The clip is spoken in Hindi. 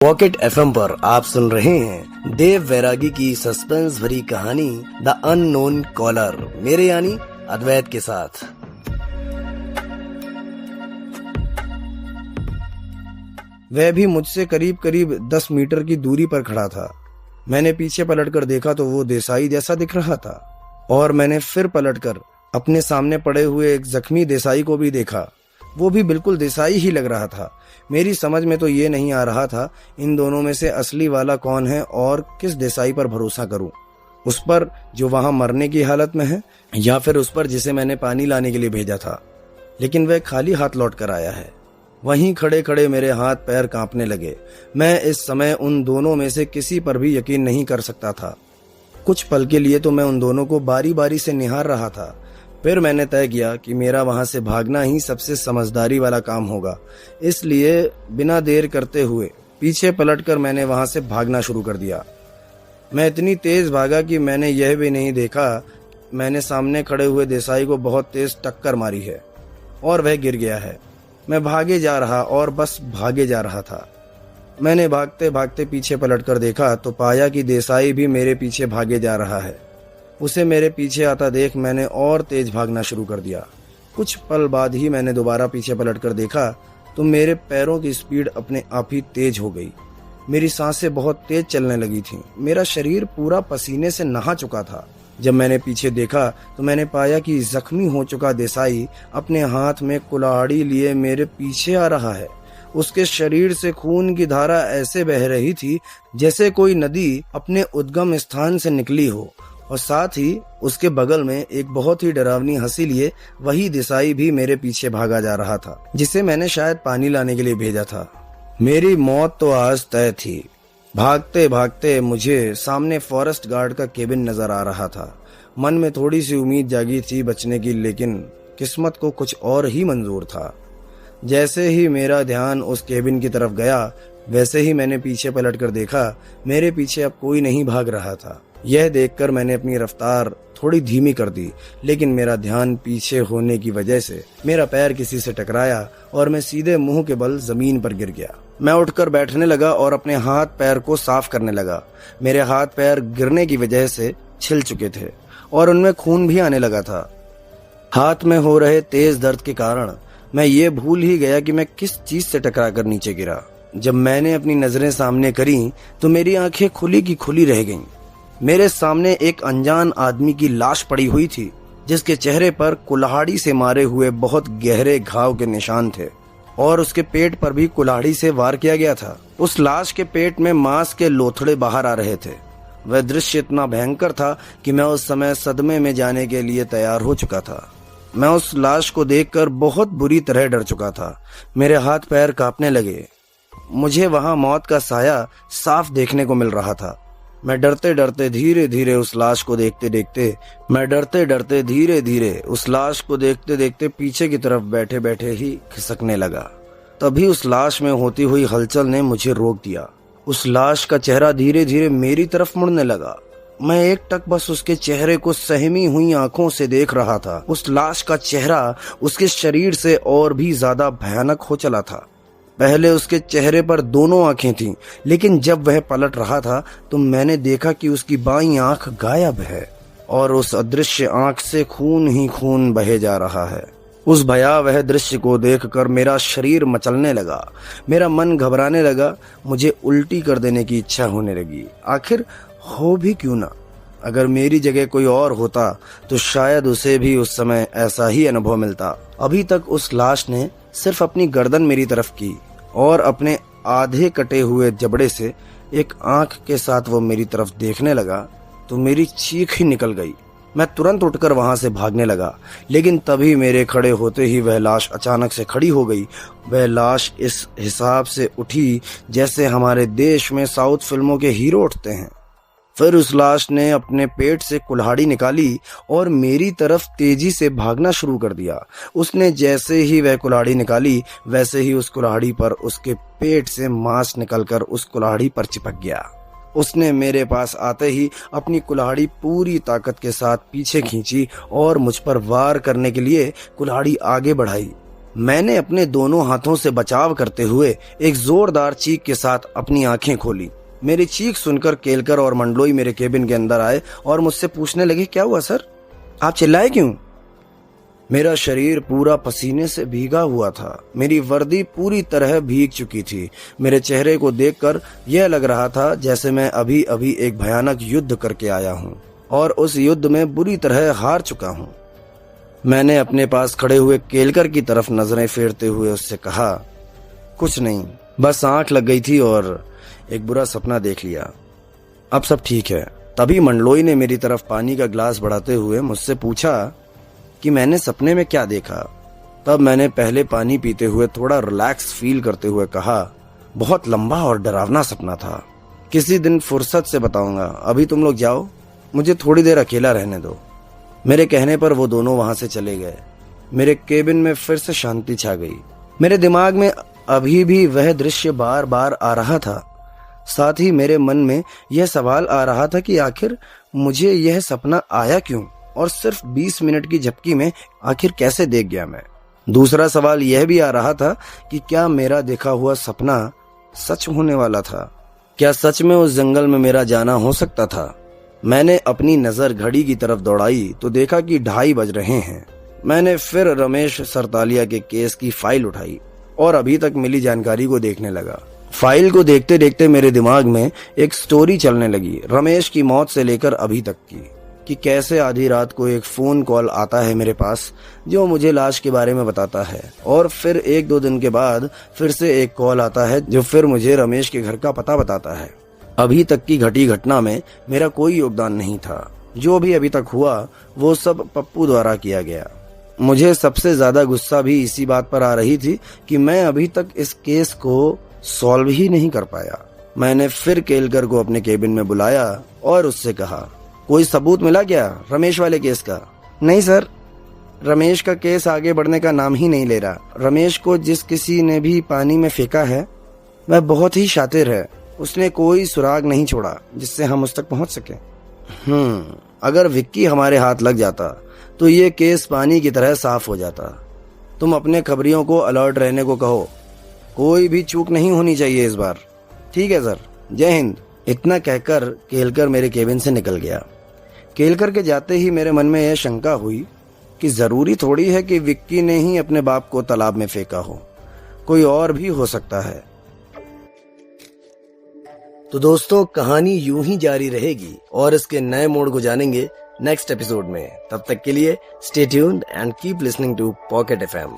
पॉकेट एफएम पर आप सुन रहे हैं देव वैरागी की सस्पेंस भरी कहानी द अननोन कॉलर, मेरे यानी अद्वैत के साथ। वह भी मुझसे करीब करीब 10 मीटर की दूरी पर खड़ा था। मैंने पीछे पलटकर देखा तो वो देसाई जैसा दिख रहा था, और मैंने फिर पलटकर अपने सामने पड़े हुए एक जख्मी देसाई को भी देखा। वो भी बिल्कुल देसाई ही लग रहा था। मेरी समझ में तो ये नहीं आ रहा था इन दोनों में से असली वाला कौन है और किस देसाई पर भरोसा करूं, उस पर जो वहां मरने की हालत में है या फिर उस पर जिसे मैंने पानी लाने के लिए भेजा था। लेकिन वह खाली हाथ लौट कर आया है। वहीं खड़े खड़े मेरे हाथ पैर कांपने लगे। मैं इस समय उन दोनों में से किसी पर भी यकीन नहीं कर सकता था। कुछ पल के लिए तो मैं उन दोनों को बारी बारी से निहार रहा था। फिर मैंने तय किया कि मेरा वहां से भागना ही सबसे समझदारी वाला काम होगा। इसलिए बिना देर करते हुए पीछे पलटकर मैंने वहां से भागना शुरू कर दिया। मैं इतनी तेज भागा कि मैंने यह भी नहीं देखा मैंने सामने खड़े हुए देसाई को बहुत तेज टक्कर मारी है और वह गिर गया है। मैं भागे जा रहा और बस भागे जा रहा था। मैंने भागते भागते पीछे पलटकर देखा तो पाया कि देसाई भी मेरे पीछे भागे जा रहा है। उसे मेरे पीछे आता देख मैंने और तेज भागना शुरू कर दिया। कुछ पल बाद ही मैंने दोबारा पीछे पलटकर देखा तो मेरे पैरों की स्पीड अपने आप ही तेज हो गई। मेरी सांसें बहुत तेज चलने लगी थीं। मेरा शरीर पूरा पसीने से नहा चुका था। जब मैंने पीछे देखा तो मैंने पाया कि जख्मी हो चुका देसाई अपने हाथ में कुल्हाड़ी लिए मेरे पीछे आ रहा है। उसके शरीर से खून की धारा ऐसे बह रही थी जैसे कोई नदी अपने उद्गम स्थान से निकली हो, और साथ ही उसके बगल में एक बहुत ही डरावनी हंसी लिए वही देसाई भी मेरे पीछे भागा जा रहा था, जिसे मैंने शायद पानी लाने के लिए भेजा था। मेरी मौत तो आज तय थी। भागते भागते मुझे सामने फॉरेस्ट गार्ड का केबिन नजर आ रहा था। मन में थोड़ी सी उम्मीद जागी थी बचने की, लेकिन किस्मत को कुछ और ही मंजूर था। जैसे ही मेरा ध्यान उस केबिन की तरफ गया वैसे ही मैंने पीछे पलटकर देखा मेरे पीछे अब कोई नहीं भाग रहा था। यह देखकर मैंने अपनी रफ्तार थोड़ी धीमी कर दी, लेकिन मेरा ध्यान पीछे होने की वजह से मेरा पैर किसी से टकराया और मैं सीधे मुंह के बल जमीन पर गिर गया। मैं उठकर बैठने लगा और अपने हाथ पैर को साफ करने लगा। मेरे हाथ पैर गिरने की वजह से छिल चुके थे और उनमें खून भी आने लगा था। हाथ में हो रहे तेज दर्द के कारण मैं ये भूल ही गया कि मैं किस चीज से टकरा कर नीचे गिरा। जब मैंने अपनी नजरें सामने करी तो मेरी आंखें खुली की खुली रह गईं। मेरे सामने एक अनजान आदमी की लाश पड़ी हुई थी, जिसके चेहरे पर कुल्हाड़ी से मारे हुए बहुत गहरे घाव के निशान थे और उसके पेट पर भी कुल्हाड़ी से वार किया गया था। उस लाश के पेट में मांस के लोथड़े बाहर आ रहे थे। वह दृश्य इतना भयंकर था कि मैं उस समय सदमे में जाने के लिए तैयार हो चुका था। मैं उस लाश को देखकर बहुत बुरी तरह डर चुका था। मेरे हाथ पैर कांपने लगे। मुझे वहां मौत का साया साफ देखने को मिल रहा था। मैं डरते डरते धीरे धीरे उस लाश को देखते देखते पीछे की तरफ बैठे बैठे ही खिसकने लगा। तभी उस लाश में होती हुई हलचल ने मुझे रोक दिया। उस लाश का चेहरा धीरे धीरे मेरी तरफ मुड़ने लगा। मैं एक टक बस उसके चेहरे को सहमी हुई आंखों से देख रहा था। उस लाश का चेहरा उसके शरीर से और भी ज्यादा भयानक हो चला था। पहले उसके चेहरे पर दोनों आंखें थीं, लेकिन जब वह पलट रहा था तो मैंने देखा कि उसकी बाईं आंख गायब है और उस अदृश्य आंख से खून ही खून बहे जा रहा है। उस भयावह दृश्य को देखकर मेरा शरीर मचलने लगा। मेरा मन घबराने लगा। मुझे उल्टी कर देने की इच्छा होने लगी। आखिर हो भी क्यों ना, अगर मेरी जगह कोई और होता तो शायद उसे भी उस समय ऐसा ही अनुभव मिलता। अभी तक उस लाश ने सिर्फ अपनी गर्दन मेरी तरफ की और अपने आधे कटे हुए जबड़े से एक आंख के साथ वो मेरी तरफ देखने लगा तो मेरी चीख ही निकल गई। मैं तुरंत उठकर वहां से भागने लगा, लेकिन तभी मेरे खड़े होते ही वह लाश अचानक से खड़ी हो गई। वह लाश इस हिसाब से उठी जैसे हमारे देश में साउथ फिल्मों के हीरो उठते हैं। फिर उस लाश ने अपने पेट से कुल्हाड़ी निकाली और मेरी तरफ तेजी से भागना शुरू कर दिया। उसने जैसे ही वह कुल्हाड़ी निकाली वैसे ही उस कुल्हाड़ी पर उसके पेट से मांस निकलकर उस कुल्हाड़ी पर चिपक गया। उसने मेरे पास आते ही अपनी कुल्हाड़ी पूरी ताकत के साथ पीछे खींची और मुझ पर वार करने के लिए कुल्हाड़ी आगे बढ़ाई। मैंने अपने दोनों हाथों से बचाव करते हुए एक जोरदार चीख के साथ अपनी आंखें खोली। मेरी चीख सुनकर केलकर और मंडलोई मेरे केबिन के अंदर आए और मुझसे पूछने लगे, क्या हुआ सर, आप चिल्लाए क्यों? मेरा शरीर पूरा पसीने से भीगा हुआ था। मेरी वर्दी पूरी तरह भीग चुकी थी। मेरे चेहरे को देखकर यह लग रहा था जैसे मैं अभी अभी एक भयानक युद्ध करके आया हूँ और उस युद्ध में बुरी तरह हार चुका हूँ। मैंने अपने पास खड़े हुए केलकर की तरफ नजरें फेरते हुए उससे कहा, कुछ नहीं, बस आंख लग गई थी और एक बुरा सपना देख लिया। अब सब ठीक है। तभी मंडलोई ने मेरी तरफ पानी का गिलास बढ़ाते हुए मुझसे पूछा कि मैंने सपने में क्या देखा। तब मैंने पहले पानी पीते हुए थोड़ा रिलैक्स फील करते हुए कहा, बहुत लंबा और डरावना सपना था। किसी दिन फुर्सत से बताऊंगा, अभी तुम लोग जाओ, मुझे थोड़ी देर अकेला रहने दो। मेरे कहने पर वो दोनों वहां से चले गए। मेरे केबिन में फिर से शांति छा गई। मेरे दिमाग में अभी भी वह दृश्य बार बार आ रहा था। साथ ही मेरे मन में यह सवाल आ रहा था कि आखिर मुझे यह सपना आया क्यों और सिर्फ 20 मिनट की झपकी में आखिर कैसे देख गया मैं। दूसरा सवाल यह भी आ रहा था कि क्या मेरा देखा हुआ सपना सच होने वाला था? क्या सच में उस जंगल में मेरा जाना हो सकता था? मैंने अपनी नजर घड़ी की तरफ दौड़ाई तो देखा कि 2:30 बज रहे हैं। मैंने फिर रमेश सरतालिया के केस की फाइल उठाई और अभी तक मिली जानकारी को देखने लगा। फाइल को देखते देखते मेरे दिमाग में एक स्टोरी चलने लगी, रमेश की मौत से लेकर अभी तक की, कि कैसे आधी रात को एक फोन कॉल आता है मेरे पास जो मुझे लाश के बारे में बताता है और फिर 1-2 दिन के बाद फिर से एक कॉल आता है जो फिर मुझे रमेश के घर का पता बताता है। अभी तक की घटी घटना में मेरा कोई योगदान नहीं था। जो भी अभी तक हुआ वो सब पप्पू द्वारा किया गया। मुझे सबसे ज्यादा गुस्सा भी इसी बात पर आ रही थी कि मैं अभी तक इस केस को सॉल्व ही नहीं कर पाया। मैंने फिर केलकर को अपने केबिन में बुलाया और उससे कहा, कोई सबूत मिला क्या रमेश वाले केस का? नहीं सर, रमेश का केस आगे बढ़ने का नाम ही नहीं ले रहा। रमेश को जिस किसी ने भी पानी में फेंका है वह बहुत ही शातिर है। उसने कोई सुराग नहीं छोड़ा जिससे हम उस तक पहुंच सके। अगर विक्की हमारे हाथ लग जाता तो ये केस पानी की तरह साफ हो जाता। तुम अपने खबरियों को अलर्ट रहने को कहो, कोई भी चूक नहीं होनी चाहिए इस बार। ठीक है सर, जय हिंद। इतना कहकर केलकर मेरे केबिन से निकल गया। केलकर के जाते ही मेरे मन में यह शंका हुई कि जरूरी थोड़ी है कि विक्की ने ही अपने बाप को तालाब में फेंका हो, कोई और भी हो सकता है। तो दोस्तों, कहानी यूं ही जारी रहेगी और इसके नए मोड़ को जानेंगे नेक्स्ट एपिसोड में। तब तक के लिए stay tuned and keep listening to pocket FM।